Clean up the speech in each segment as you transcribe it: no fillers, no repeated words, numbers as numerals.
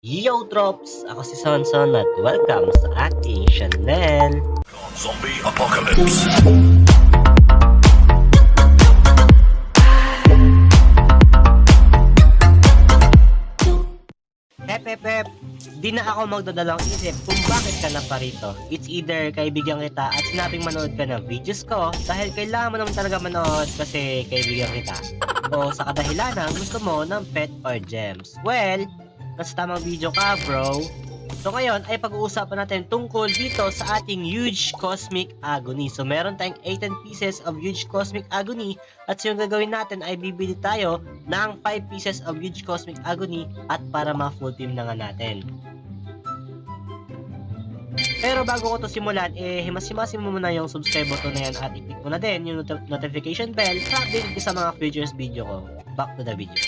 Yo Drops! Ako si Sonson at welcome sa ating channel. Zombie Apocalypse. Hep! Di na ako magdadalang isip kung bakit ka na pa rito. It's either kaibigan kita at sinabing manood ka ng videos ko dahil kailangan mo naman talaga manood kasi kaibigan kita. O sa kadahilanan gusto mo ng pet or gems. Well, nasa tamang video ka bro. So ngayon ay pag-uusapan natin tungkol dito sa ating Huge Cosmic Agony. So meron tayong 18 pieces of Huge Cosmic Agony at yung gagawin natin ay bibili tayo ng 5 pieces of Huge Cosmic Agony at para ma-full team na nga natin. Pero bago ko to simulan, himas-himasin mo muna yung subscribe button na yan at i-click mo na din yung notification bell para update sa mga futures video ko. Back to the video.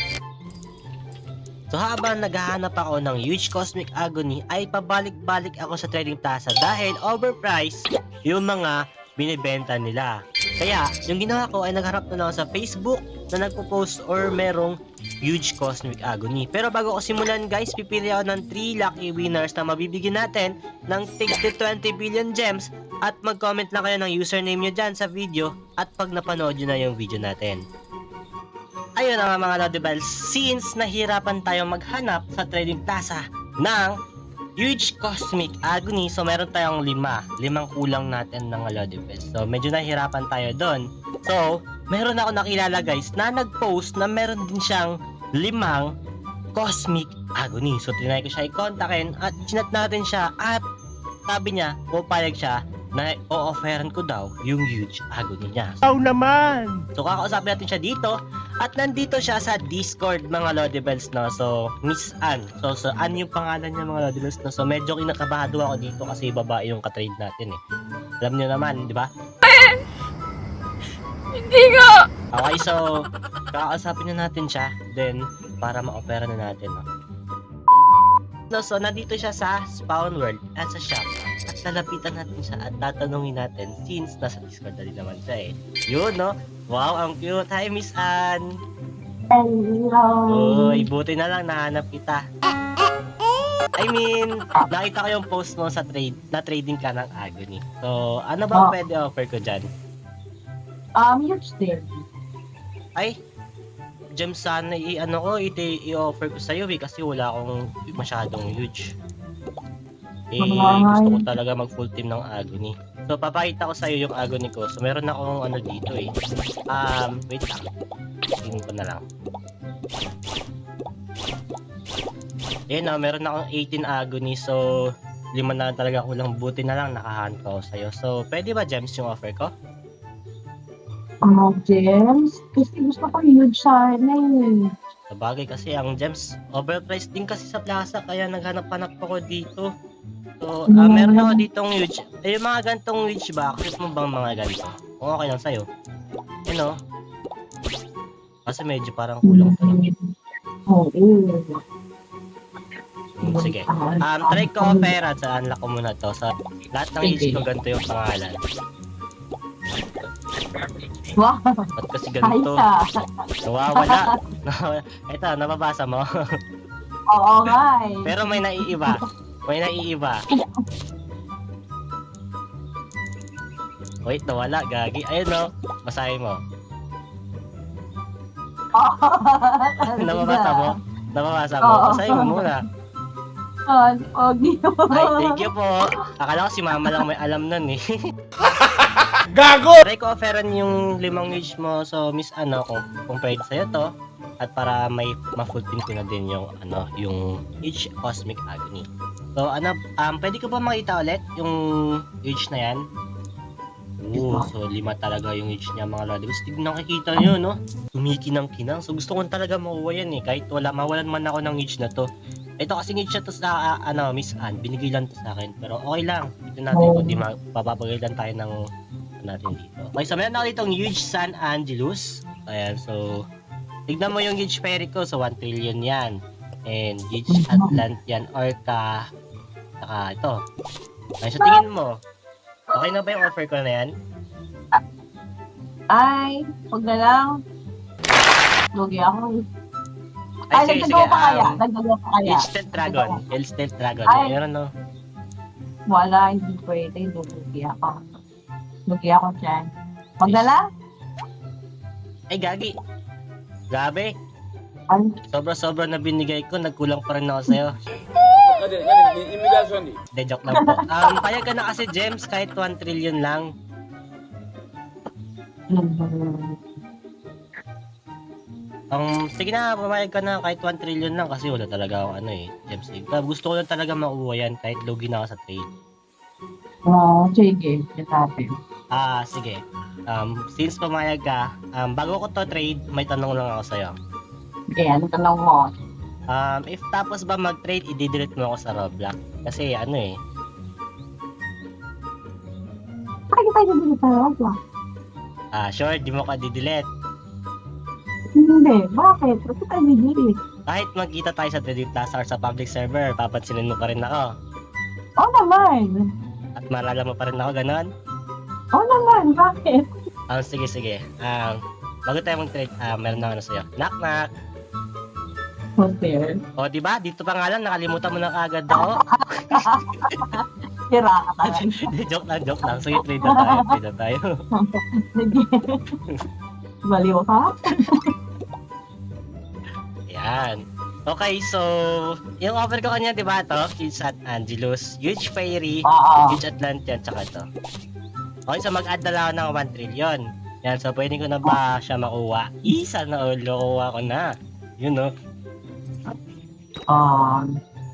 So habang naghahanap ako ng Huge Cosmic Agony ay pabalik-balik ako sa Trading Plaza dahil overpriced yung mga binibenta nila. Kaya yung ginawa ko ay nagharap na lang sa Facebook na nagpo-post or merong Huge Cosmic Agony. Pero bago ko simulan guys, pipili ako ng 3 lucky winners na mabibigyan natin ng tig 20 billion gems at mag-comment lang kayo ng username nyo dyan sa video at pag napanood nyo na yung video natin. Ayun ang mga Lodibles, since nahirapan tayong maghanap sa Trading Plaza ng Huge Cosmic Agony, so meron tayong 5 kulang natin ng Lodibles. So medyo nahirapan tayo doon. So meron ako nakilala guys na nag-post na meron din siyang 5 Cosmic Agony. So tinry ko siya i-contactin at chinat natin siya at sabi niya, pupayag siya na o-offeran ko daw yung Huge Agony niya. Wow naman! So kakausapin natin siya dito at nandito siya sa Discord mga Lodibles no. So Miss Ann. So Ann yung pangalan niya mga Lodibles no. So medyo kinakabahado ako dito kasi babae yung katrade natin eh. Alam niyo naman, di ba? Hindi nga! Okay, so kakausapin na natin siya then para ma-opera na natin no. So nandito siya sa Spawn World at sa shop. At lalapitan natin siya at tatanungin natin since nasa Discord na rin naman siya eh. Yun no? Wow, ang cute. Hi Miss Ann. Hello! Uy, buti na lang nahanap kita. I mean, nakita ko yung post mo sa trading ka ng Agony. So, ano ba pwede offer ko dyan? Huge din. Ay, gems sana i-offer ko sa'yo eh kasi wala akong masyadong huge. Gusto ko talaga mag full team ng Agony. So papakita ko sa'yo yung Agony ko. So meron akong ano dito eh. Wait lang. Tingin ko na lang. Ayan na, meron akong 18 Agony. So 5 na talaga kulang. Buti na lang nakahan ko sa'yo. So pwede ba gems yung offer ko? Gems? Kasi gusto ko huge sana eh. Sabagay kasi ang gems overpriced din kasi sa plaza kaya naghanap-hanap ako dito. So, meron ako ditong huge. Yung mga gantong huge ba? Access mo bang mga ganito? Kung okay lang sa'yo. You know? Kasi medyo parang kulang to. Oo. Sige. Try ko opera. Sa unlock ko muna to. Sa lahat ng huge ko ganito yung pangalan. Wow! Ba't kasi ganito? Nawawala. Ito, nababasa mo. Oo nga eh. Pero may naiiba. May naiiba. Wait, nawala. Gagi. Ayun no. Basahin mo. Nababasa mo? Nababasa mo? Basahin mo muna. Okay. Ay, thank you po. Akala ko si mama lang may alam nun eh. Gago! Try ko offeran yung 5 huge mo. So, miss kung pwede sa'yo to. At para may ma-full team ko na din yung yung Huge Cosmic Agony. So pwede ko ba makita ulit yung huge na yan? So 5 talaga yung huge niya mga Lodibles. Tignan nakikita nyo no? Kumikinang-kinang. So gusto ko talaga makuha yan eh. Kahit mawalan man ako ng huge na to. Ito kasi huge na to sa Miss Ann. Binigay lang to sa akin. Pero okay lang. Ito natin kung di mapapagay lang tayo ng natin dito. Okay, so meron ako ditong huge San Angelus. Ayan, so tignan mo yung huge fairy ko. So 1 trillion yan. And huge Atlantean Orca. Saka ito. Ay, so tingin mo. Okay na ba yung offer ko na yan? Ay, huwag na lang. Lugi ako. Ay, sige, nagdagawa pa kaya? um, Nagdagawa pa kaya? Instant Dragon. Instant Dragon. Ay. Meron, no? Wala, hindi pwede. Lugi ako. Lugi ako dyan. Magdala? Ay, gagi. Grabe. Ay, Sobra-sobra na binigay ko. Nagkulang pa rin ako sa'yo. De, joke lang po. Payag ka na kasi, Gems, kahit 1 trillion lang. Sige na, pumayag ka na kahit 1 trillion lang kasi wala talaga ako Gems. Gusto ko lang talaga makuha yan kahit lugi na ako sa trade. sige. Yan natin. Sige. Since pumayag ka, bago ko to trade, may tanong lang ako sa'yo. Okay, ano tanong mo? If tapos ba mag-trade, i-delete mo ako sa Roblox. Kasi Bakit tayo dito tayo? sure, di mo ka di-delete. Hindi. Bakit? Bakit tayo dito? Kahit magkita tayo sa Trading Plaza or sa public server, papansinin mo pa rin ako. Oo naman. At maalala mo pa rin ako, ganon? Oo naman. Bakit? Sige. Bago tayo mag-trade, meron na sa'yo. Knock knock. Hotel. O, di ba? Dito pa nga lang, nakalimutan mo na kagad ako. Tira ka talaga. joke lang. Sige, trade na tayo. Sige. Baliw ka? Ayan. Okay, so, yung offer ko kanya, di ba to? Huge San Angelos, Huge Fairy, Oo. Huge Atlantean, tsaka ito. Okay, so mag-add na lang ako ng 1 trillion. Yan, so pwede ko na ba siya makuha? Isa na ulo, kuha ko na. Yun, no?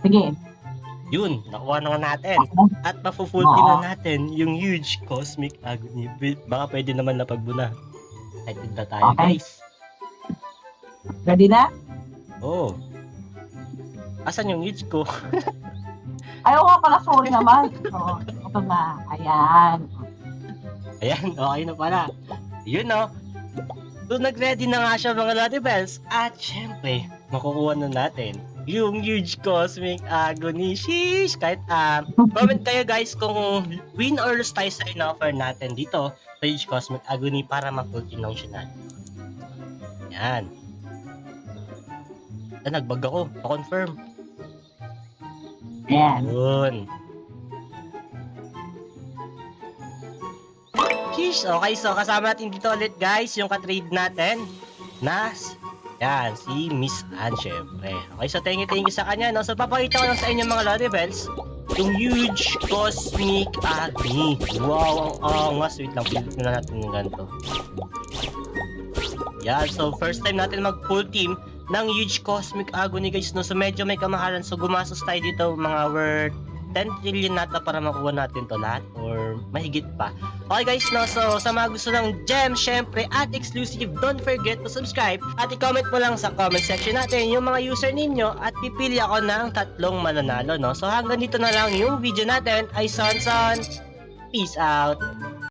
Sige. Yun, nakuha na natin. At mafu-full team na natin yung Huge Cosmic Agony. Baka pwede naman na pagbuna. Excited na tayo, Okay. guys. Ready na? Oh. Asan yung Huge ko? Ayaw nga pala, sorry naman. Oo, ito na. Ayan. Ayan, okay na pala. Yun, no? So, nag-ready na nga siya mga Lottie Bells. At syempre, makukuha na natin yung Huge Cosmic Agony. Sheesh! Kahit, comment kayo guys kung win or lose tayo sa in-offer natin dito sa Huge Cosmic Agony para ma-full tinong siya natin. Yan. Nagbag ako. Pa-confirm. Ayan. Yun. Sheesh! Okay, so kasama natin dito ulit guys yung katrade natin na yan, si Miss Anne syempre. Okay, so thank you sa kanya, no? So papakita ko lang sa inyo mga Lottie Bells yung Huge Cosmic Agony. Wow, ang angas. Wait lang, pilit na natin yung ganito. Yan, so first time natin mag full team ng Huge Cosmic Agony guys, no? So medyo may kamahalan, so gumastos tayo dito mga worth 10 trillion nata para makuha natin to lahat or mahigit pa. Okay guys, no? So sa mga gusto ng gems, syempre, at exclusive, don't forget to subscribe at i-comment mo lang sa comment section natin yung mga username nyo at pipili ako ng 3 mananalo, no? So hanggang dito na lang yung video natin. Ay son. Peace out.